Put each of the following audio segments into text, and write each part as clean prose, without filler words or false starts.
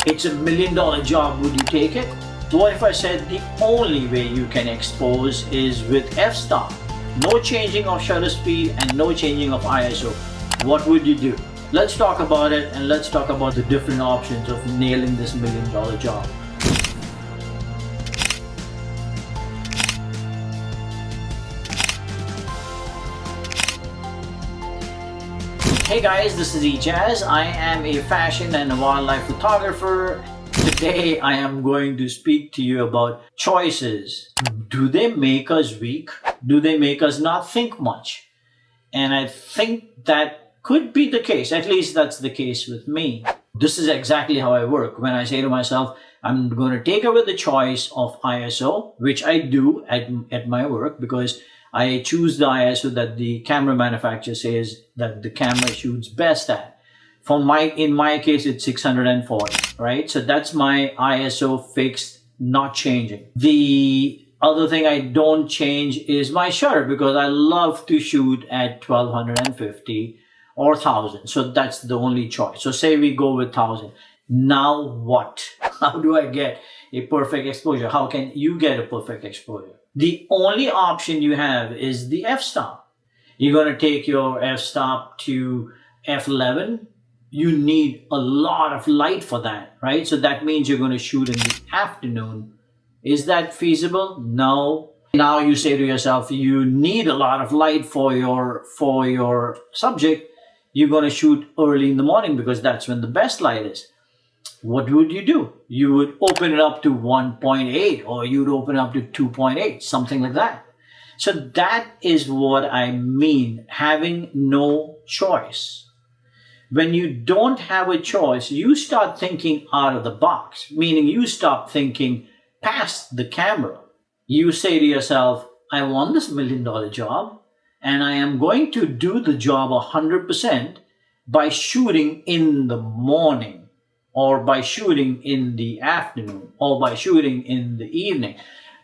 It's $1 million job, would you take it? What if I said the only way you can expose is with f-stop? No changing of shutter speed and no changing of ISO. What would you do? Let's talk about it, and let's talk about the different options of nailing this $1 million job. Hey guys, this is Ejaz. I am a fashion and a wildlife photographer. Today I am going to speak to you about choices. Do they make us weak? Do they make us not think much? And I think that could be the case. At least that's the case with me. This is exactly how I work. When I say to myself, I'm going to take away the choice of ISO, which I do at my work, because I choose the ISO that the camera manufacturer says that the camera shoots best at. In my case, it's 640, right? So that's my ISO fixed, not changing. The other thing I don't change is my shutter, because I love to shoot at 1250 or 1000. So that's the only choice. So say we go with 1000. Now what? How do I get a perfect exposure? How can you get a perfect exposure? The only option you have is the f-stop. You're going to take your f-stop to f11. You need a lot of light for that, right? So that means you're going to shoot in the afternoon. Is that feasible? No. Now you say to yourself, you need a lot of light for your subject. You're going to shoot early in the morning because that's when the best light is. What would you do? You would open it up to 1.8, or you'd open it up to 2.8, something like that. So that is what I mean, having no choice. When you don't have a choice, you start thinking out of the box, meaning you stop thinking past the camera. You say to yourself, I want this $1 million job, and I am going to do the job 100% by shooting in the morning, or by shooting in the afternoon, or by shooting in the evening.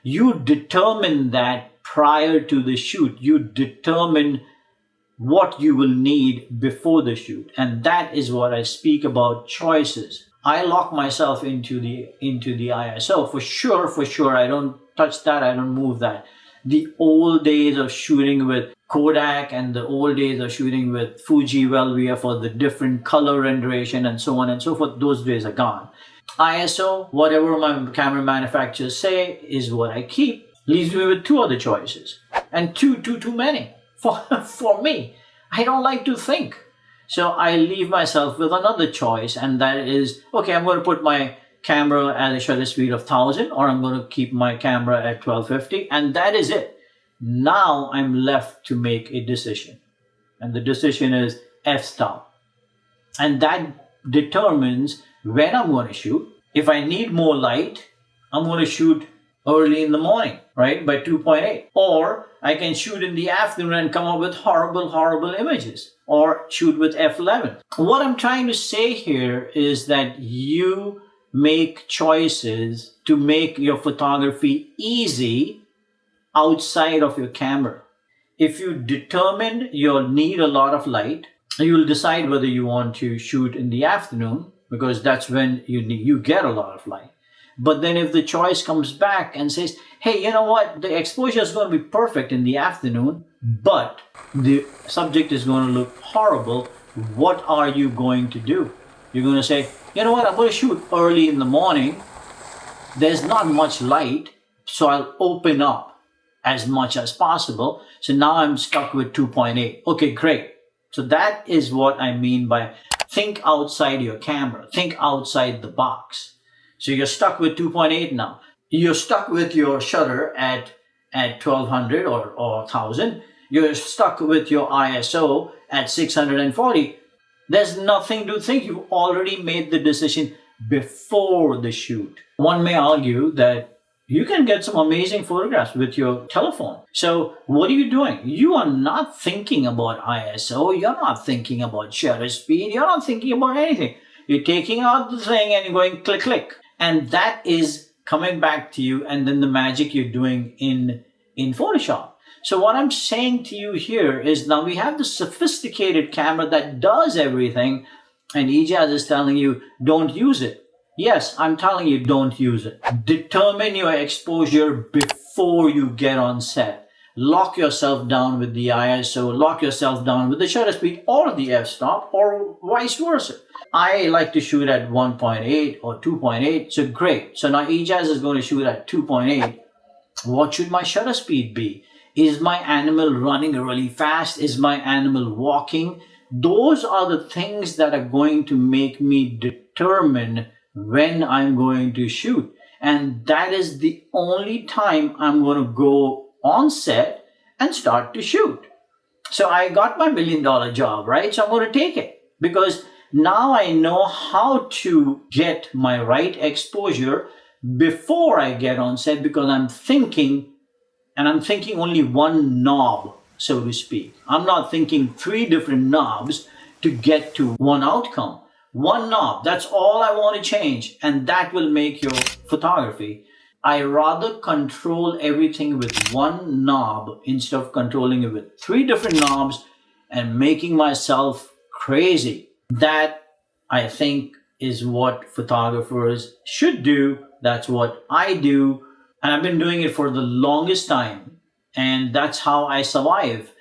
You determine that prior to the shoot. You determine what you will need before the shoot. And that is what I speak about choices. I lock myself into the ISO. For sure, I don't touch that, I don't move that. The old days of shooting with Kodak and the old days of shooting with Fuji Velvia for the different color renderation and so on and so forth, those days are gone. ISO, whatever my camera manufacturers say, is what I keep. Leaves me with two other choices. And too many for me. I don't like to think. So I leave myself with another choice, and that is, okay, I'm going to put my camera at a shutter speed of 1000, or I'm going to keep my camera at 1250, and that is it. Now I'm left to make a decision, and the decision is f-stop, and that determines when I'm going to shoot. If I need more light, I'm going to shoot early in the morning, right, by 2.8, or I can shoot in the afternoon and come up with horrible images, or shoot with f11. What I'm trying to say here is that you make choices to make your photography easy outside of your camera. If you determine you'll need a lot of light, you'll decide whether you want to shoot in the afternoon, because that's when you get a lot of light. But then if the choice comes back and says, hey, you know what, the exposure is going to be perfect in the afternoon, but the subject is going to look horrible, what are you going to do? You're going to say, you know what, I'm going to shoot early in the morning. There's not much light, so I'll open up as much as possible. So now I'm stuck with 2.8. Okay, great. So that is what I mean by think outside your camera. Think outside the box. So you're stuck with 2.8 now. You're stuck with your shutter at 1200 or 1000. You're stuck with your ISO at 640. There's nothing to think. You've already made the decision before the shoot. One may argue that you can get some amazing photographs with your telephone. So what are you doing? You are not thinking about ISO. You're not thinking about shutter speed. You're not thinking about anything. You're taking out the thing and you're going click, click. And that is coming back to you, and then the magic you're doing in Photoshop. So what I'm saying to you here is, now we have the sophisticated camera that does everything, and Ejaz is telling you, don't use it. Yes, I'm telling you, don't use it. Determine your exposure before you get on set. Lock yourself down with the ISO, lock yourself down with the shutter speed or the f-stop or vice versa. I like to shoot at 1.8 or 2.8, so great. So now Ejaz is going to shoot at 2.8. What should my shutter speed be? Is my animal running really fast? Is my animal walking? Those are the things that are going to make me determine when I'm going to shoot. And that is the only time I'm going to go on set and start to shoot. So I got my $1 million job, right? So I'm going to take it because now I know how to get my right exposure before I get on set, because I'm thinking only one knob, so to speak. I'm not thinking 3 different knobs to get to one outcome. One knob, that's all I want to change, and that will make your photography. I rather control everything with one knob instead of controlling it with 3 different knobs and making myself crazy. That, I think, is what photographers should do. That's what I do. And I've been doing it for the longest time. And that's how I survive.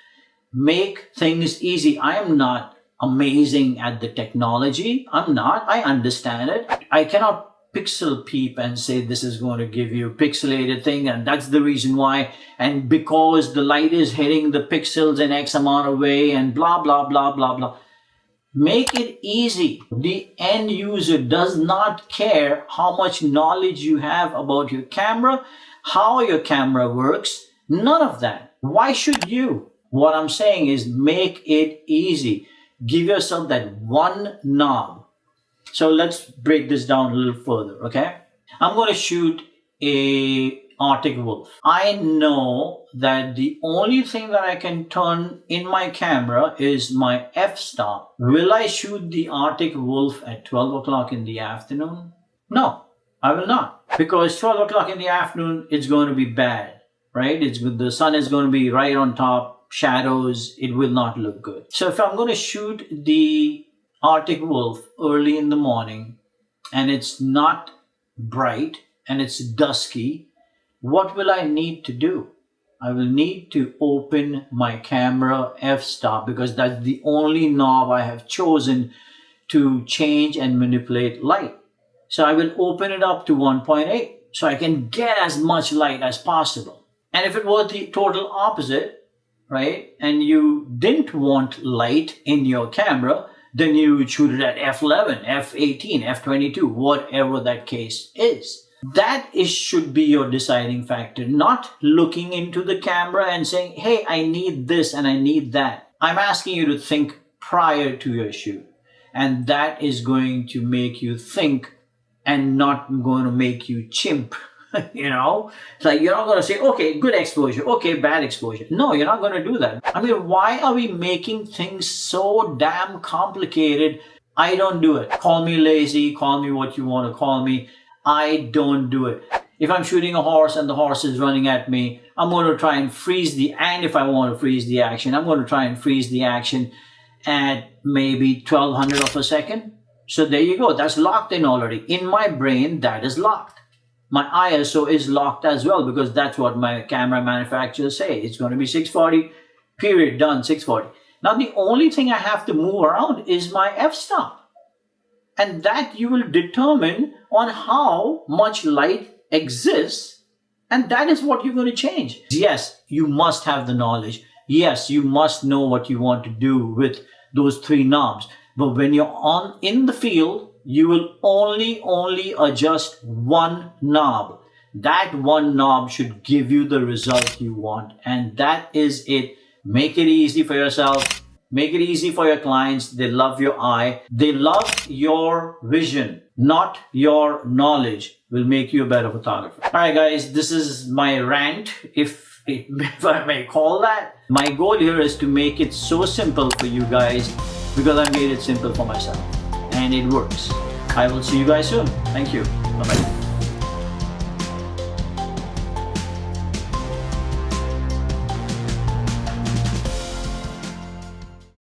Make things easy. I am not amazing at the technology. I'm not. I understand it. I cannot pixel peep and say this is going to give you a pixelated thing and that's the reason why, and because the light is hitting the pixels in X amount of way and blah blah blah blah blah. Make it easy. The end user does not care how much knowledge you have about your camera, how your camera works, none of that. Why should you? What I'm saying is make it easy. Give yourself that one knob. So let's break this down a little further, okay? I'm going to shoot a Arctic wolf. I know that the only thing that I can turn in my camera is my f-stop. Will I shoot the Arctic wolf at 12 o'clock in the afternoon? No, I will not. Because 12 o'clock in the afternoon, it's going to be bad, right? The sun is going to be right on top, shadows, it will not look good. So if I'm going to shoot the Arctic wolf early in the morning and it's not bright and it's dusky, what will I need to do? I will need to open my camera f-stop because that's the only knob I have chosen to change and manipulate light. So I will open it up to 1.8 so I can get as much light as possible. And if it were the total opposite, right, and you didn't want light in your camera, then you would shoot it at f11, f18, f22, whatever that case is. That should be your deciding factor, not looking into the camera and saying, hey, I need this and I need that. I'm asking you to think prior to your shoot. And that is going to make you think and not going to make you chimp. You know, it's like you're not going to say, okay, good exposure, okay, bad exposure. No, you're not going to do that. I mean, why are we making things so damn complicated? I don't do it. Call me lazy, call me what you want to call me. I don't do it. If I'm shooting a horse and the horse is running at me, I'm going to try and freeze and if I want to freeze the action, I'm going to try and freeze the action at maybe 1200 of a second. So there you go. That's locked in already. In my brain, that is locked. My ISO is locked as well because that's what my camera manufacturers say. It's going to be 640, period, done, 640. Now, the only thing I have to move around is my f-stop. And that you will determine on how much light exists. And that is what you're going to change. Yes, you must have the knowledge. Yes, you must know what you want to do with those 3 knobs. But when you're in the field, you will only adjust one knob. That one knob should give you the result you want. And that is it. Make it easy for yourself. Make it easy for your clients. They love your eye. They love your vision, not your knowledge will make you a better photographer. All right, guys, this is my rant, if I may call that. My goal here is to make it so simple for you guys because I made it simple for myself and it works. I will see you guys soon. Thank you. Bye-bye.